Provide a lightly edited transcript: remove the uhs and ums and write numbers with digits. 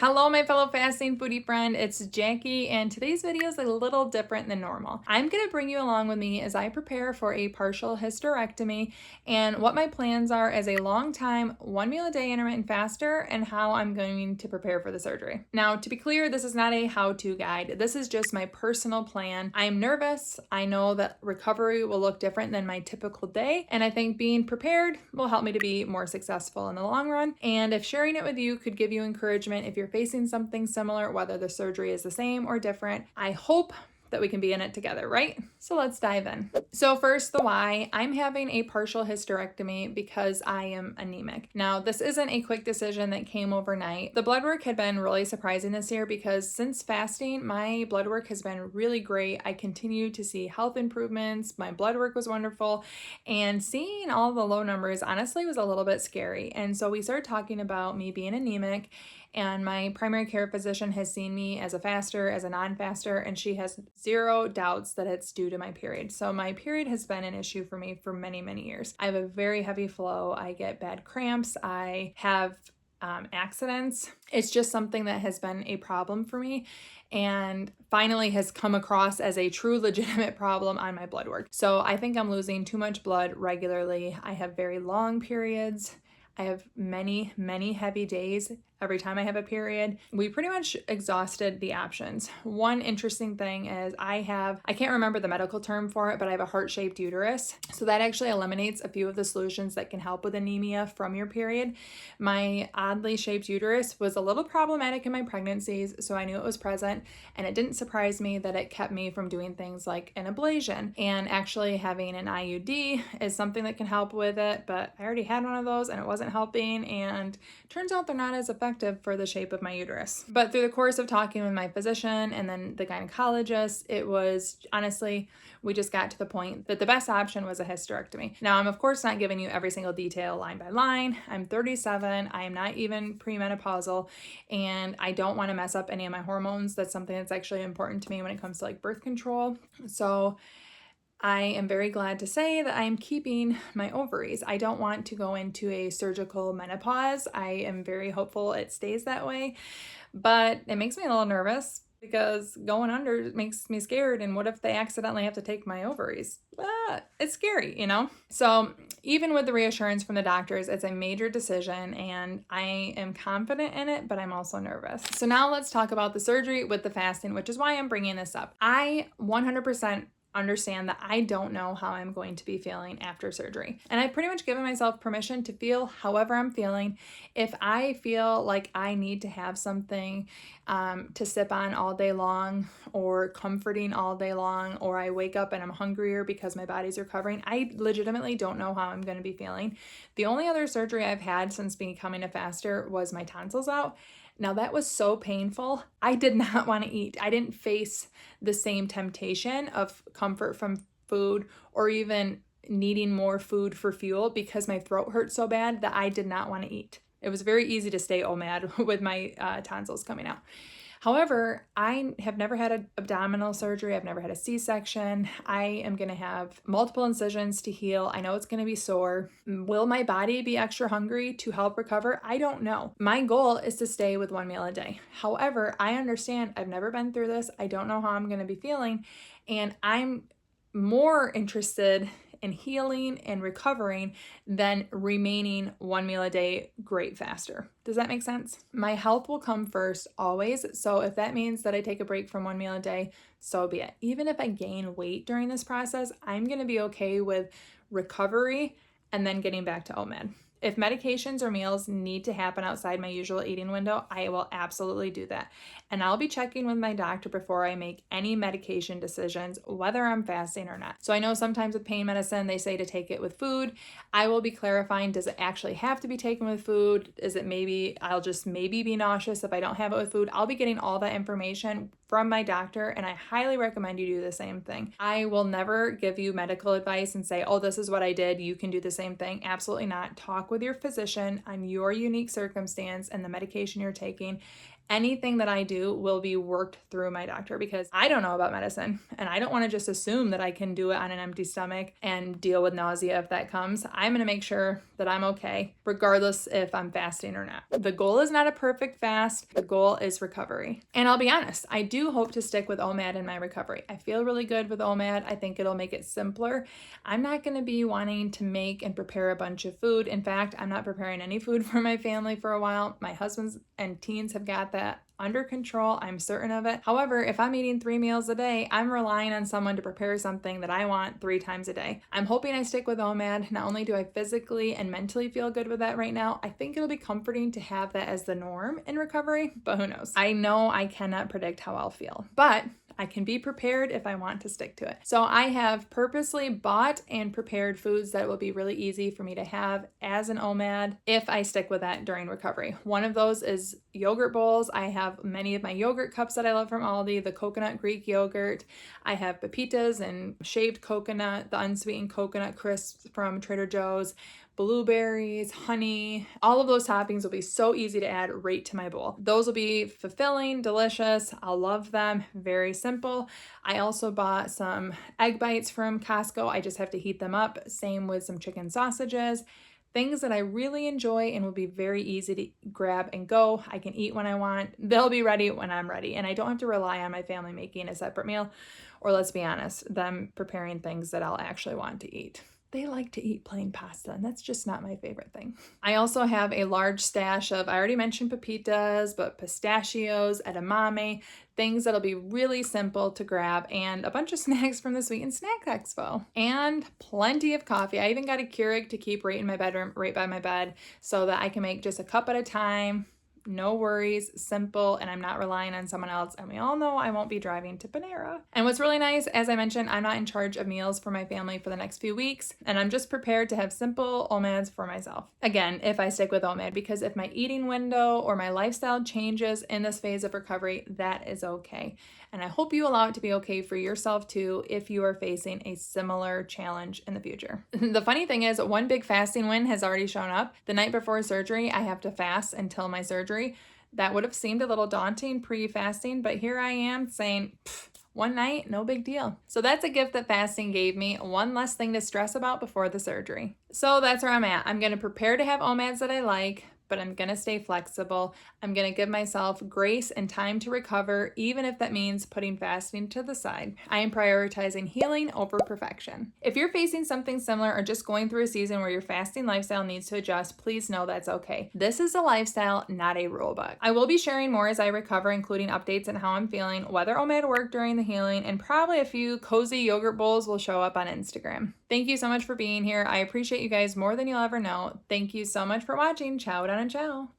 Hello, my fellow fasting foodie friend. It's Jackie, and today's video is a little different than normal. I'm going to bring you along with me as I prepare for a partial hysterectomy and what my plans are as a long-time 1 meal a day intermittent faster and how I'm going to prepare for the surgery. Now, to be clear, this is not a how-to guide. This is just my personal plan. I am nervous. I know that recovery will look different than my typical day, and I think being prepared will help me to be more successful in the long run. And if sharing it with you could give you encouragement if you're facing something similar, whether the surgery is the same or different, I hope that we can be in it together, right? So let's dive in. So first, the why. I'm having a partial hysterectomy because I am anemic. Now, this isn't a quick decision that came overnight. The blood work had been really surprising this year because since fasting, my blood work has been really great. I continue to see health improvements. My blood work was wonderful. And seeing all the low numbers honestly was a little bit scary. And so we started talking about me being anemic, and my primary care physician has seen me as a faster, as a non-faster, and she has zero doubts that it's due to my period. So my period has been an issue for me for many, many years. I have a very heavy flow. I get bad cramps. I have accidents. It's just something that has been a problem for me and finally has come across as a true legitimate problem on my blood work. So I think I'm losing too much blood regularly. I have very long periods. I have many, many heavy days every time I have a period. We pretty much exhausted the options. One interesting thing is I can't remember the medical term for it, but I have a heart-shaped uterus. So that actually eliminates a few of the solutions that can help with anemia from your period. My oddly shaped uterus was a little problematic in my pregnancies, so I knew it was present, and it didn't surprise me that it kept me from doing things like an ablation. And actually having an IUD is something that can help with it, but I already had one of those and it wasn't helping, and turns out they're not as effective for the shape of my uterus. But through the course of talking with my physician and then the gynecologist, it was honestly, we just got to the point that the best option was a hysterectomy. Now, I'm of course not giving you every single detail line by line. I'm 37, I am not even premenopausal, and I don't want to mess up any of my hormones. That's something that's actually important to me when it comes to like birth control. So I am very glad to say that I am keeping my ovaries. I don't want to go into a surgical menopause. I am very hopeful it stays that way, but it makes me a little nervous because going under makes me scared. And what if they accidentally have to take my ovaries? It's scary, you know? So even with the reassurance from the doctors, it's a major decision and I am confident in it, but I'm also nervous. So now let's talk about the surgery with the fasting, which is why I'm bringing this up. I 100% understand that I don't know how I'm going to be feeling after surgery. And I've pretty much given myself permission to feel however I'm feeling. If I feel like I need to have something to sip on all day long or comforting all day long, or I wake up and I'm hungrier because my body's recovering, I legitimately don't know how I'm going to be feeling. The only other surgery I've had since becoming a faster was my tonsils out. Now that was so painful. I did not want to eat. I didn't face the same temptation of comfort from food or even needing more food for fuel because my throat hurt so bad that I did not want to eat. It was very easy to stay OMAD with my tonsils coming out. However, I have never had an abdominal surgery. I've never had a C-section. I am going to have multiple incisions to heal. I know it's going to be sore. Will my body be extra hungry to help recover? I don't know. My goal is to stay with 1 meal a day. However, I understand I've never been through this. I don't know how I'm going to be feeling, and I'm more interested in healing and recovering than remaining 1 meal a day great faster. Does that make sense? My health will come first always. So if that means that I take a break from 1 meal a day, so be it. Even if I gain weight during this process, I'm going to be okay with recovery and then getting back to OMAD. If medications or meals need to happen outside my usual eating window, I will absolutely do that. And I'll be checking with my doctor before I make any medication decisions, whether I'm fasting or not. So I know sometimes with pain medicine, they say to take it with food. I will be clarifying, does it actually have to be taken with food? Is it maybe, I'll just maybe be nauseous if I don't have it with food? I'll be getting all that information from my doctor, and I highly recommend you do the same thing. I will never give you medical advice and say, oh, this is what I did, you can do the same thing. Absolutely not. Talk with your physician on your unique circumstance and the medication you're taking, anything that I do will be worked through my doctor, because I don't know about medicine and I don't want to just assume that I can do it on an empty stomach and deal with nausea if that comes. I'm going to make sure that I'm okay, regardless if I'm fasting or not. The goal is not a perfect fast. The goal is recovery. And I'll be honest, I do hope to stick with OMAD in my recovery. I feel really good with OMAD. I think it'll make it simpler. I'm not going to be wanting to make and prepare a bunch of food. In fact, I'm not preparing any food for my family for a while. My husband's and teens have got that under control. I'm certain of it. However, if I'm eating 3 meals a day, I'm relying on someone to prepare something that I want 3 times a day. I'm hoping I stick with OMAD. Not only do I physically and mentally feel good with that right now, I think it'll be comforting to have that as the norm in recovery, but who knows? I know I cannot predict how I'll feel, but I can be prepared if I want to stick to it. So I have purposely bought and prepared foods that will be really easy for me to have as an OMAD if I stick with that during recovery. One of those is yogurt bowls. I have many of my yogurt cups that I love from Aldi, the coconut Greek yogurt. I have pepitas and shaved coconut, the unsweetened coconut crisps from Trader Joe's, blueberries, honey. All of those toppings will be so easy to add right to my bowl. Those will be fulfilling, delicious. I'll love them. Very simple. I also bought some egg bites from Costco. I just have to heat them up. Same with some chicken sausages. Things that I really enjoy and will be very easy to grab and go. I can eat when I want. They'll be ready when I'm ready. And I don't have to rely on my family making a separate meal, or let's be honest, them preparing things that I'll actually want to eat. They like to eat plain pasta, and that's just not my favorite thing. I also have a large stash of, I already mentioned pepitas, but pistachios, edamame, things that'll be really simple to grab, and a bunch of snacks from the Sweet and Snack Expo, and plenty of coffee. I even got a Keurig to keep right in my bedroom, right by my bed, so that I can make just a cup at a time. No worries, simple, and I'm not relying on someone else. And we all know I won't be driving to Panera. And what's really nice, as I mentioned, I'm not in charge of meals for my family for the next few weeks, and I'm just prepared to have simple OMADs for myself. Again, if I stick with OMAD, because if my eating window or my lifestyle changes in this phase of recovery, that is okay. And I hope you allow it to be okay for yourself too if you are facing a similar challenge in the future. The funny thing is, one big fasting win has already shown up. The night before surgery, I have to fast until my surgery. That would have seemed a little daunting pre-fasting, but here I am saying, one night, no big deal. So that's a gift that fasting gave me, one less thing to stress about before the surgery. So that's where I'm at. I'm going to prepare to have OMADs that I like, but I'm going to stay flexible. I'm going to give myself grace and time to recover, even if that means putting fasting to the side. I am prioritizing healing over perfection. If you're facing something similar or just going through a season where your fasting lifestyle needs to adjust, please know that's okay. This is a lifestyle, not a rule book. I will be sharing more as I recover, including updates on how I'm feeling, whether OMAD worked during the healing, and probably a few cozy yogurt bowls will show up on Instagram. Thank you so much for being here. I appreciate you guys more than you'll ever know. Thank you so much for watching. Ciao down and ciao.